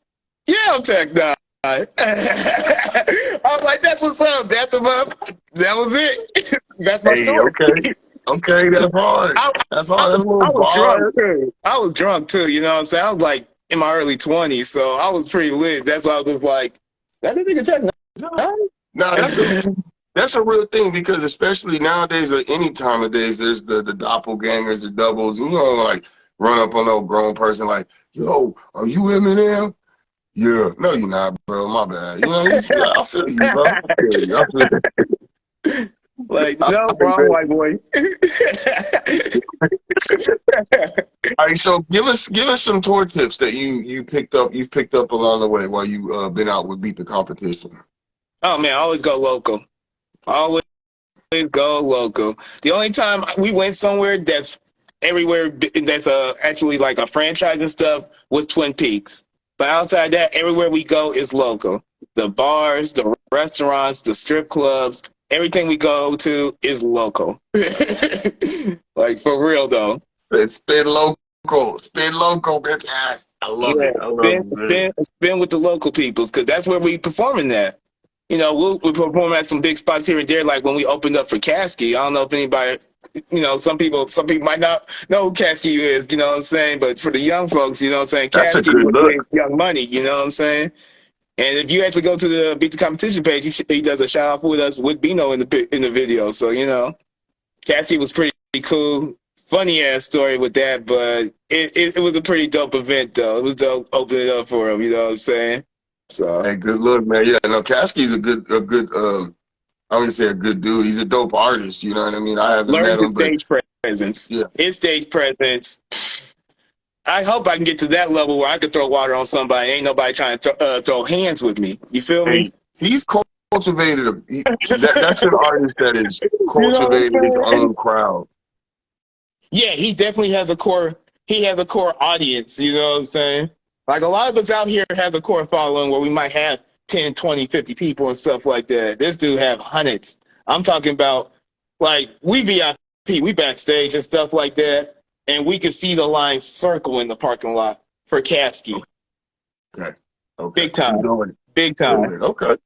Yeah, I'm Tech Nine." I was like, "That's what's up. That was it. That's my Hey, story." okay. Okay, that's hard. I, That's I, hard. That's a little I was drunk bar. too. I was drunk too. You know what I'm saying? I was like in my early 20s, so I was pretty lit. That's why I was like, "That nigga Tech Nine." No, that's a real thing because especially nowadays or any time of days, there's the doppelgangers, the doubles, and you don't like run up on no grown person like, yo, are you Eminem? Yeah. No, you're not, bro. My bad. You know, yeah, I feel you, bro. I feel you. I feel you. Like, All no, right, bro, I'm man. white boy. All right, so give us some tour tips that you've picked up along the way while you been out with Beat the Competition. Oh man, always go local. Always go local. The only time we went somewhere that's everywhere that's actually like a franchise and stuff was Twin Peaks. But outside that, everywhere we go is local. The bars, the restaurants, the strip clubs, everything we go to is local. Like for real though. Spin local, bitch ass. I love Yeah, it. I love it, man. spin with the local peoples because that's where we performing at. We'll perform at some big spots here and there, like when we opened up for Caskey. I don't know if anybody, some people might not know who Caskey is, you know what I'm saying? But for the young folks, you know what I'm saying, That's a Caskey good was look. with Young Money, you know what I'm saying? And if you actually go to the Beat the Competition page, he does a shout out with us with Bino in the video. So, Caskey was pretty cool. Funny ass story with that, but it was a pretty dope event though. It was dope opening it up for him, you know what I'm saying? So Hey, good look, man. Yeah, no, Caskey's I'm gonna say a good dude. He's a dope artist. You know what I mean? I haven't learn met his him, but stage presence. yeah. His stage presence. I hope I can get to that level where I could throw water on somebody. Ain't nobody trying to throw hands with me. You feel me? Hey, he's cultivated. That's an artist that has You know what cultivated his I'm saying? own crowd. Yeah, he definitely has a core. He has a core audience. You know what I'm saying? Like a lot of us out here have a core following where we might have 10, 20, 50 people and stuff like that. This dude have hundreds. I'm talking about like we VIP, we backstage and stuff like that, and we could see the line circle in the parking lot for Caskey. Okay. Okay. Big time. Doing it. Big Doing time. it. Okay.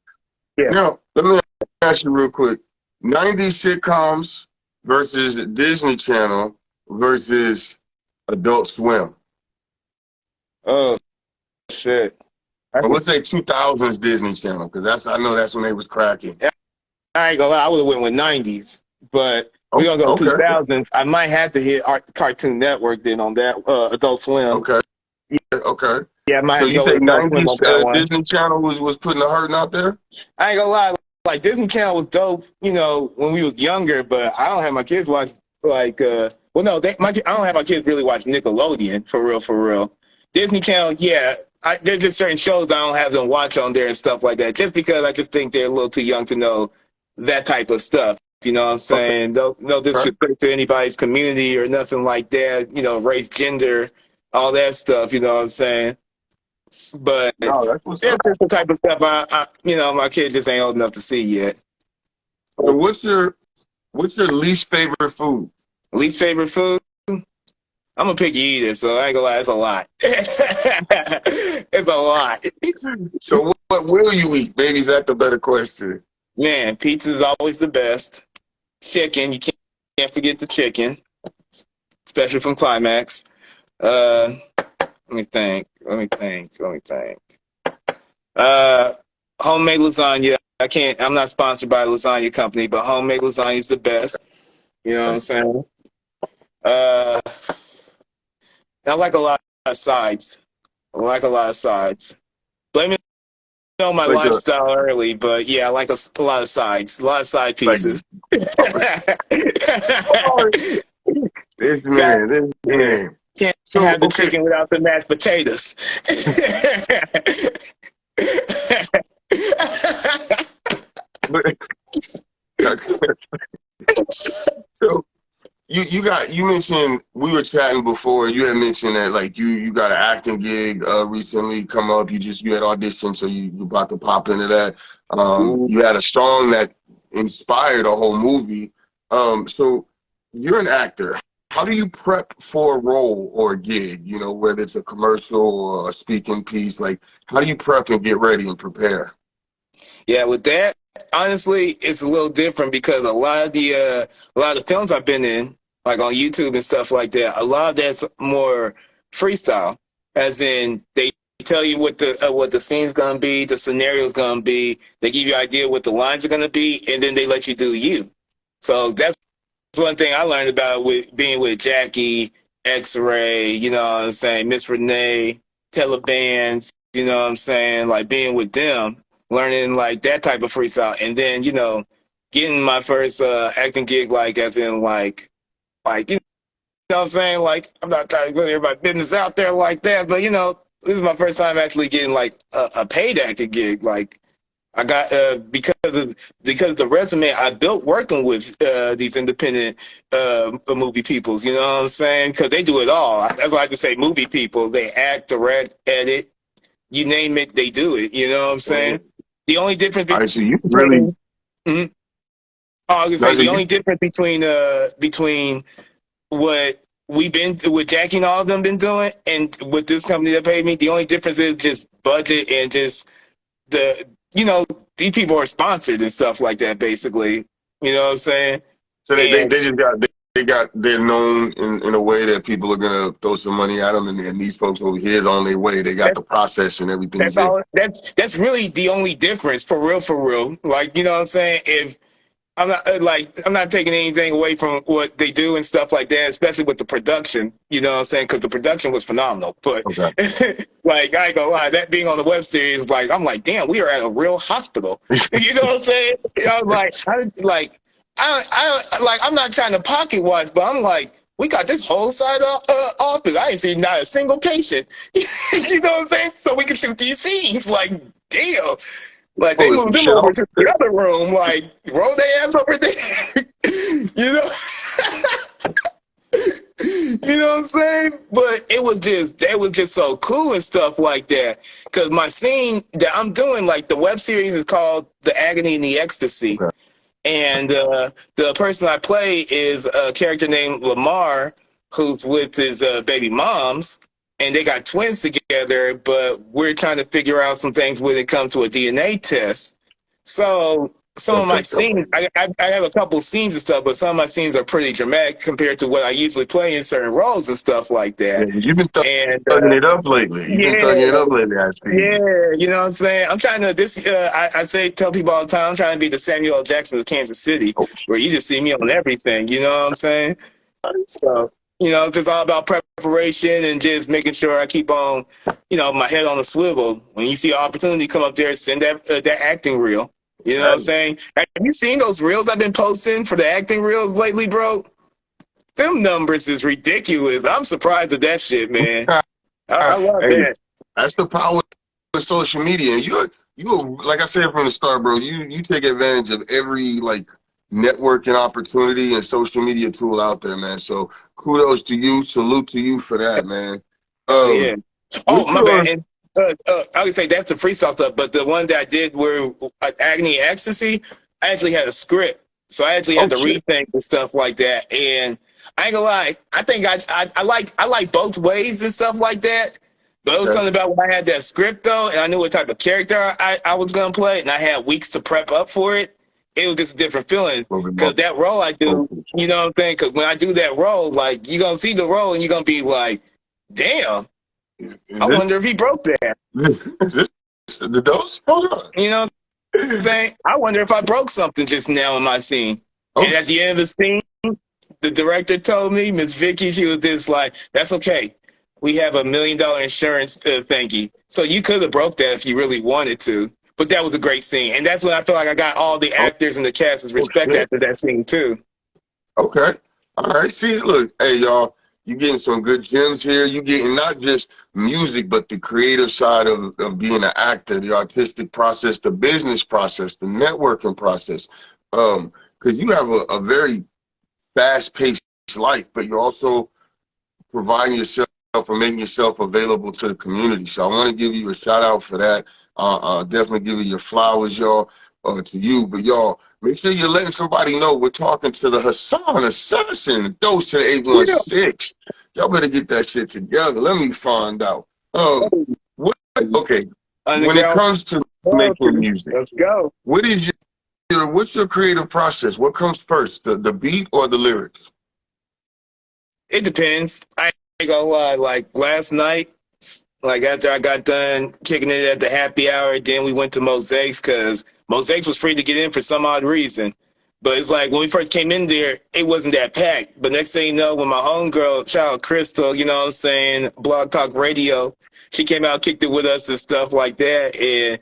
Yeah. Now, let me ask you real quick. 90s sitcoms versus Disney Channel versus Adult Swim. Oh shit. Or let's say 2000s Disney Channel, because I know that's when they was cracking. I ain't gonna lie, I would have went with 90s, but we're Oh, gonna go okay. 2000s. I might have to hit Cartoon Network then on that Adult Swim. Okay. Okay. Yeah, I might So have to you go say with Adult Swim 90s on that one. Disney Channel was putting the hurting out there? I ain't gonna lie, like Disney Channel was dope, when we was younger, but I don't have my kids watch like well no, I don't have my kids really watch Nickelodeon for real, for real. Disney Channel, yeah. There's just certain shows I don't have them watch on there and stuff like that, just because I just think they're a little too young to know that type of stuff. You know what I'm Okay. saying? No disrespect to anybody's community or nothing like that. Race, gender, all that stuff. You know what I'm saying? But No, that's what's that's up. just the type of stuff my kids just ain't old enough to see yet. So what's your least favorite food? Least favorite food? I'm a picky eater, so I ain't gonna lie, it's a lot. It's a lot. So what will you eat? Maybe is that the better question? Man, pizza's always the best. Chicken, you can't forget the chicken, especially from Climax. Let me think. Uh, homemade lasagna. I can't. I'm not sponsored by a lasagna company, but homemade lasagna is the best. You know what I'm saying? Uh, I like a lot of sides. I like a lot of sides. Blame it on my Like a lifestyle early, but yeah, I like a lot of sides, a lot of side like pieces. oh, this God, man, this yeah. man. Can't So have the okay, chicken without the mashed potatoes. but so you mentioned we were chatting before. You had mentioned that like you got an acting gig recently come up. You had auditioned, so you about to pop into that. You had a song that inspired a whole movie. So you're an actor. How do you prep for a role or a gig? You know, whether it's a commercial or a speaking piece. Like, how do you prep and get ready and prepare? Yeah, with that, honestly, it's a little different because a lot of the films I've been in, like on YouTube and stuff like that, a lot of that's more freestyle, as in they tell you what the scene's gonna be, the scenario's gonna be, they give you an idea what the lines are gonna be, and then they let you do you. So that's one thing I learned about with being with Jackie, X-Ray, you know what I'm saying, Miss Renee, Telebands, you know what I'm saying, like being with them, learning like that type of freestyle, and then getting my first acting gig, like as in like you know what I'm saying, like I'm not trying to put everybody's business out there like that, but this is my first time actually getting like a paid acting gig, like. I got because the resume I built working with these independent movie peoples. You know what I'm saying? Because they do it all. That's why I like to say movie people. They act, direct, edit, you name it, they do it. You know what I'm saying? The only difference All right, so you really, between mhm. I was gonna no, say so the you, only difference between what we've been with Jackie and all of them been doing and with this company that paid me. The only difference is just budget and just the these people are sponsored and stuff like that basically, you know what I'm saying, so and they just got they're known in a way that people are gonna throw some money at them, and these folks over here is on their way. They got that's the process and everything's that's there. all that's really the only difference for real, like you know what I'm saying. If I'm not taking anything away from what they do and stuff like that, especially with the production, you know what I'm saying, because the production was phenomenal, but Okay. like I ain't gonna lie, that being on the web series, like I'm like, damn, we are at a real hospital. You know what I'm saying? I was like, I'm not trying to pocket watch, but I'm like, we got this whole side of office. I ain't seen not a single patient. You know what I'm saying? So we can shoot these scenes. Like, damn. Like they Pulling some moved them shit over off. to the other room. Like roll their ass over there. You know. You know what I'm saying? But that was just so cool and stuff like that. Cause my scene that I'm doing, like the web series is called The Agony and the Ecstasy. Okay. And the person I play is a character named Lamar, who's with his baby moms, and they got twins together. But we're trying to figure out some things when it comes to a DNA test. So some of my Okay. scenes, I have a couple scenes and stuff, but some of my scenes are pretty dramatic compared to what I usually play in certain roles and stuff like Yeah, that. you've been And thugging it up lately. You've been thugging it yeah, up lately, I see. yeah, you know what I'm saying? I'm trying to tell people all the time, I'm trying to be the Samuel L. Jackson of Kansas City, Oh, where you just see me on everything, you know what I'm saying? So, it's just all about preparation and just making sure I keep on, my head on the swivel. When you see an opportunity come up there, send that acting reel. You know what I'm hey. saying? Have you seen those reels I've been posting for the acting reels lately, bro? Them numbers is ridiculous. I'm surprised at that shit, man. I love Hey, that. that's the power of social media. And you like I said from the start, bro. You take advantage of every like networking opportunity and social media tool out there, man. So kudos to you. Salute to you for that, man. Oh yeah. Oh What's my bad. your And I would say that's the freestyle stuff, but the one that I did where Agony Ecstasy, I actually had a script, so I actually oh had to shit? read things and stuff like that. And I ain't gonna lie, I think I like both ways and stuff like that. But it was Okay. something about when I had that script though, and I knew what type of character I was gonna play, and I had weeks to prep up for it. It was just a different feeling A little bit more because that role I do, focused. you know what I'm saying? Because when I do that role, like you're gonna see the role and you're gonna be like, damn. Is I this wonder if he broke that. is this the dose? Hold on. You know, saying, I wonder if I broke something just now in my scene. Oh, And at the end of the scene, the director told me, Miss Vicky, she was just like, that's okay. We have $1 million insurance thingy. So you could have broke that if you really wanted to. But that was a great scene. And that's when I feel like I got all the oh, actors and the cast's oh respect shit. after that scene, too. Okay. All right. See, look, hey y'all, you getting some good gems here. You getting not just music, but the creative side of being an actor, the artistic process, the business process, the networking process. Because you have a very fast-paced life, but you're also providing yourself and making yourself available to the community. So I want to give you a shout out for that. Definitely give you your flowers, y'all, to you. But y'all, make sure you're letting somebody know we're talking to the Hassan Assassin. Dose to the Yeah. 816. Y'all better get that shit together. Let me find out. What? Okay, when it Underground comes to making royalty. music, Let's go. what is what's your creative process? What comes first, the beat or the lyrics? It depends. I ain't gonna lie. Like last night, like after I got done kicking it at the happy hour, then we went to Mosaics because Mosaics was free to get in for some odd reason. But it's like when we first came in there, it wasn't that packed. But next thing you know, when my homegirl, child Crystal, you know what I'm saying, Blog Talk Radio, she came out, kicked it with us and stuff like that. And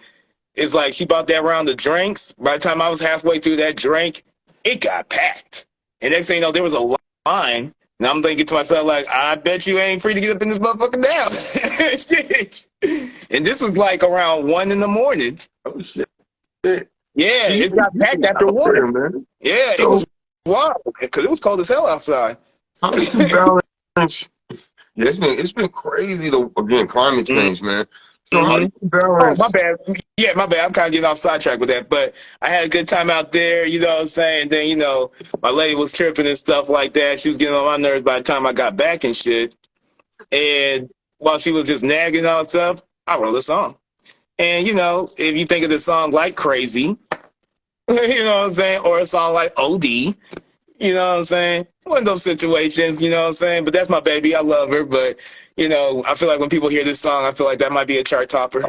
it's like she bought that round of drinks. By the time I was halfway through that drink, it got packed. And next thing you know, there was a line. And I'm thinking to myself, like, I bet you ain't free to get up in this motherfucker down. Shit. And this was like around 1 in the morning. Oh shit. Yeah, See, it got you packed been after out 1. there, man. Yeah, it So was wild because it was cold as hell outside. how did you balance? Yeah, it's been crazy though. Again, climate change, man. So how Mm-hmm. do you Oh, my balance? bad. Yeah, my bad. I'm kind of getting off sidetrack with that. But I had a good time out there, you know what I'm saying? Then, you know, my lady was tripping and stuff like that. She was getting on my nerves by the time I got back and shit. And while she was just nagging and all stuff, I wrote a song. And, you know, if you think of the song like Crazy, you know what I'm saying? Or a song like OD, you know what I'm saying? One of those situations, you know what I'm saying? But that's my baby. I love her. But, you know, I feel like when people hear this song, I feel like that might be a chart topper.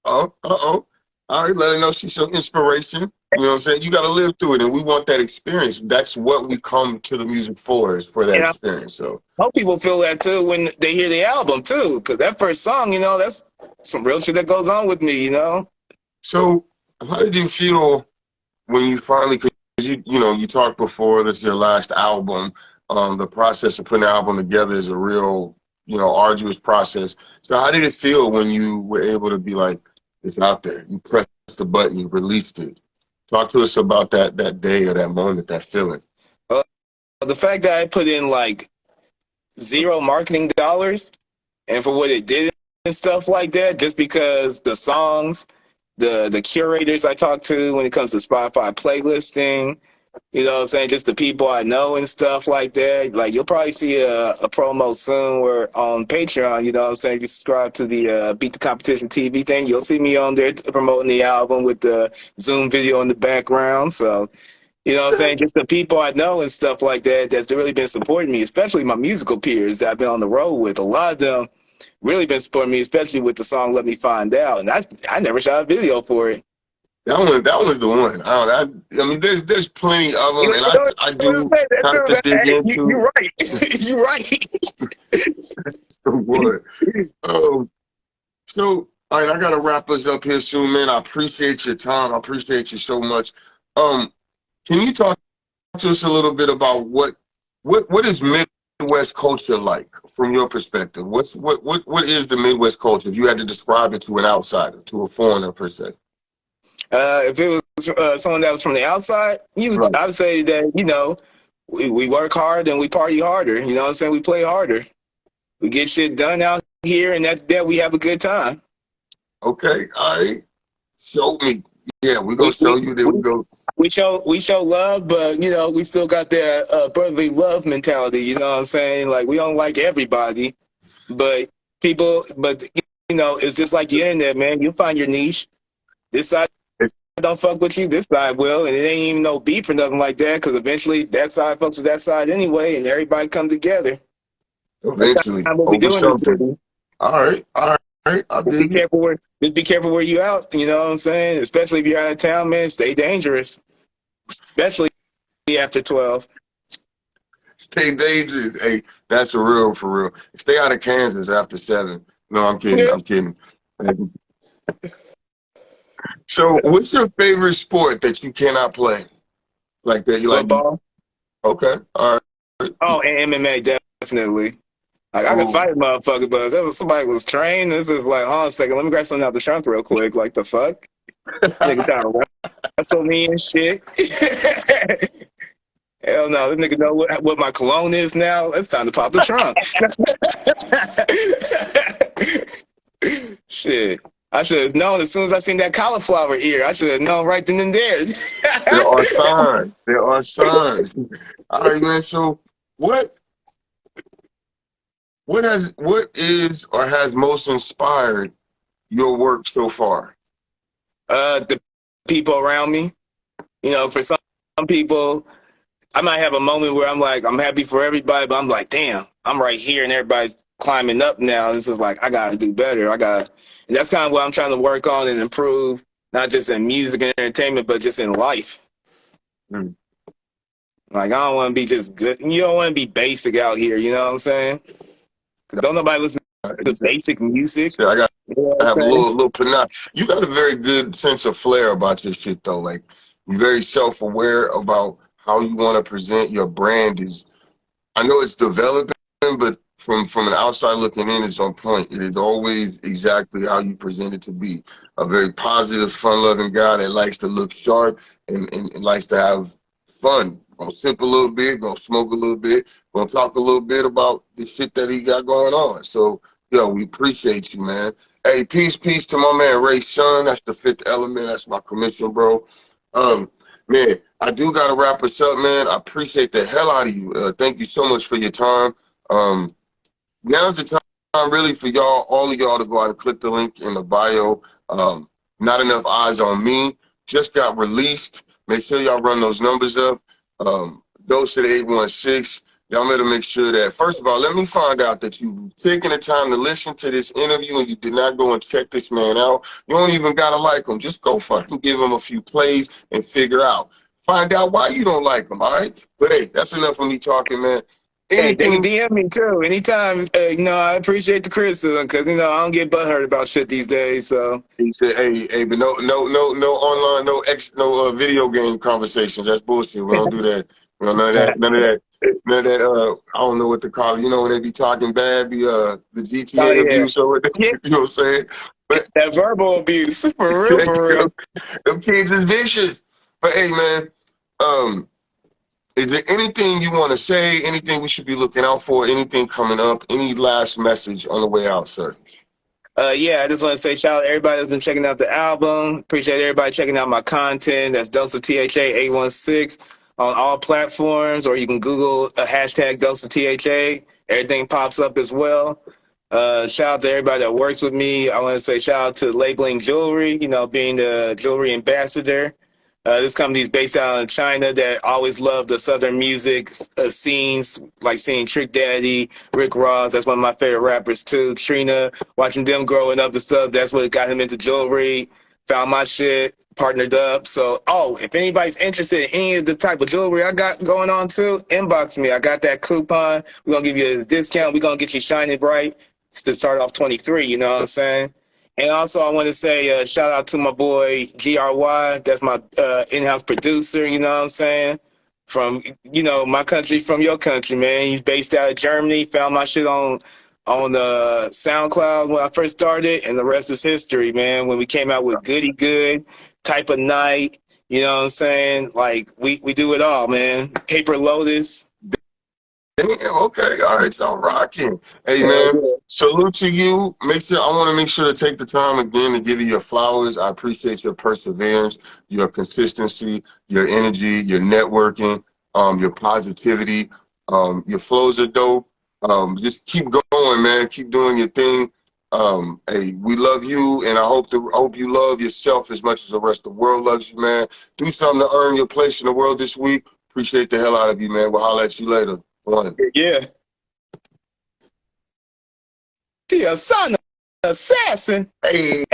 Oh, uh-oh. All right, let her know she's some inspiration. You know what I'm saying? You got to live through it, and we want that experience. That's what we come to the music for, is for that And I experience. So, hope people feel that too when they hear the album too. Because that first song, you know, that's some real shit that goes on with me, you know? so how did you feel when you finally, because you talked before, this is your last album. The process of putting an album together is a real, arduous process. So how did it feel when you were able to be like, it's out there, you pressed the button, you released it? Talk to us about that day or that moment, that feeling. Uh, the fact that I put in like zero marketing dollars and for what it did and stuff like that, just because the songs, the curators I talk to when it comes to Spotify playlisting, you know what I'm saying, just the people I know and stuff like that. Like you'll probably see a promo soon where on Patreon, you know what I'm saying, if you subscribe to the Beat the Competition TV thing, you'll see me on there promoting the album with the Zoom video in the background. So you know what I'm saying? Just the people I know and stuff like that that's really been supporting me, especially my musical peers that I've been on the road with. A lot of them really been supporting me, especially with the song "Let Me Find Out," and I never shot a video for it. That was the one. I mean, there's plenty of You them, and know, I what I'm do saying? have to dig Hey, you're into right. You're right. the one. Um, so, all right, I gotta wrap us up here soon, man. I appreciate your time. I appreciate you so much. Um, can you talk to us a little bit about what is Midwest culture like from your perspective? What is the Midwest culture? If you had to describe it to an outsider, to a foreigner per se. If it was someone that was from the outside, Right. I would say that we work hard and we party harder. You know what I'm saying? We play harder. We get shit done out here, and that we have a good time. Okay. All right. Show me. Yeah, we're gonna We show we you. There we we go. we show love, but you know we still got that brotherly love mentality. You know what I'm saying? Like we don't like everybody, but but you know it's just like the internet, man. You find your niche. This side don't fuck with you, this side will, and it ain't even no beef or nothing like that. Because eventually that side fucks with that side anyway, and everybody come together. That's Eventually, kind of what we over do in the something. city. All right. All right. right, I Just be dig it. careful where you out. You know what I'm saying? Especially if you're out of town, man. Stay dangerous, especially after 12. Stay dangerous. Hey, that's for real. Stay out of Kansas after 7. No, I'm kidding. Yeah. I'm kidding. So, what's your favorite sport that you cannot play? Like that, you like you? Football. Okay, all right. Oh, and MMA definitely. Like I could Oh, fight a motherfucker, but if there was somebody was trained, this is like, hold on a second, let me grab something out the trunk real quick. Like the fuck, nigga trying to wrestle me and shit. Hell no, this nigga know what my cologne is now. It's time to pop the trunk. Shit. I should have known as soon as I seen that cauliflower ear. I should have known right then and there. there are signs. There are signs. All right, man. So, what what is or has most inspired your work so far? The people around me. You know, for some people, I might have a moment where I'm like, I'm happy for everybody, but I'm like, damn, I'm right here and everybody's climbing up now. This is like, I gotta do better. And that's kind of what I'm trying to work on and improve, not just in music and entertainment, but just in life. Mm. Like, I don't want to be just good. You don't want to be basic out here. You know what I'm saying? 'Cause don't nobody listen to basic music. I got You know I what have a I'm saying? little panache. You got a very good sense of flair about your shit though. Like you're very self-aware about how you want to present your brand is I know it's developing, but from an outside looking in, it's on point. It is always exactly how you present it to be. A very positive, fun-loving guy that likes to look sharp and likes to have fun. Gonna sip a little bit, gonna smoke a little bit, gonna talk a little bit about the shit that he got going on. So, yo, we appreciate you, man. Hey, peace to my man Ray Sean. That's the fifth element. That's my commission, bro. Um, Man, I do gotta wrap us up, man. I appreciate the hell out of you. Thank you so much for your time. Um, Now's the time really for y'all, all of y'all to go out and click the link in the bio. Not enough eyes on me. Just got released. Make sure y'all run those numbers up. Those to the 816. Y'all better make sure that, first of all, let me find out that you've taken the time to listen to this interview and you did not go and check this man out. You don't even got to like him. Just go fucking give him a few plays and figure out. Find out why you don't like him, all right? But hey, that's enough of me talking, man. Hey, they can Anything DM me too anytime. I appreciate the criticism because I don't get butthurt about shit these days. So he said, hey, but no online, no video game conversations. That's bullshit. We don't do that. You know, none of that. I don't know what to call it. You know, when they be talking bad, the oh GTA yeah, abuse or whatever. yeah, You know what I'm saying? But that verbal abuse for real, for real. them kids is vicious. But hey, man, um, is there anything you want to say? Anything we should be looking out for? Anything coming up? Any last message on the way out, sir? Yeah, I just want to say shout out to everybody that's been checking out the album. Appreciate everybody checking out my content. That's Dose of THA 816 on all platforms, or you can Google a hashtag Dose of THA. Everything pops up as well. Shout out to everybody that works with me. I want to say shout out to Laie Bling Jewelry, being the jewelry ambassador. This company is based out in China that always loved the Southern music scenes, like seeing Trick Daddy, Rick Ross. That's one of my favorite rappers too. Trina, watching them growing up and stuff. That's what got him into jewelry. Found my shit, partnered up. So, if anybody's interested in any of the type of jewelry I got going on too, inbox me. I got that coupon. We're going to give you a discount. We're going to get you shining bright to start off 23. You know what I'm saying? And also, I want to say shout out to my boy GRY. That's my in-house producer. You know what I'm saying? From my country, from your country, man. He's based out of Germany. Found my shit on SoundCloud when I first started, and the rest is history, man. When we came out with Goody Good, Type of Night, you know what I'm saying? Like we do it all, man. Paper Lotus. Damn, okay, all right, y'all rocking. Hey Hell man, yeah. salute to you. I want to make sure to take the time again to give you your flowers. I appreciate your perseverance, your consistency, your energy, your networking, your positivity. Your flows are dope. Just keep going, man. Keep doing your thing. Hey, we love you, and I hope you love yourself as much as the rest of the world loves you, man. Do something to earn your place in the world this week. Appreciate the hell out of you, man. We'll holler at you later. One. Yeah. Tia Sana. Assassin. Hey.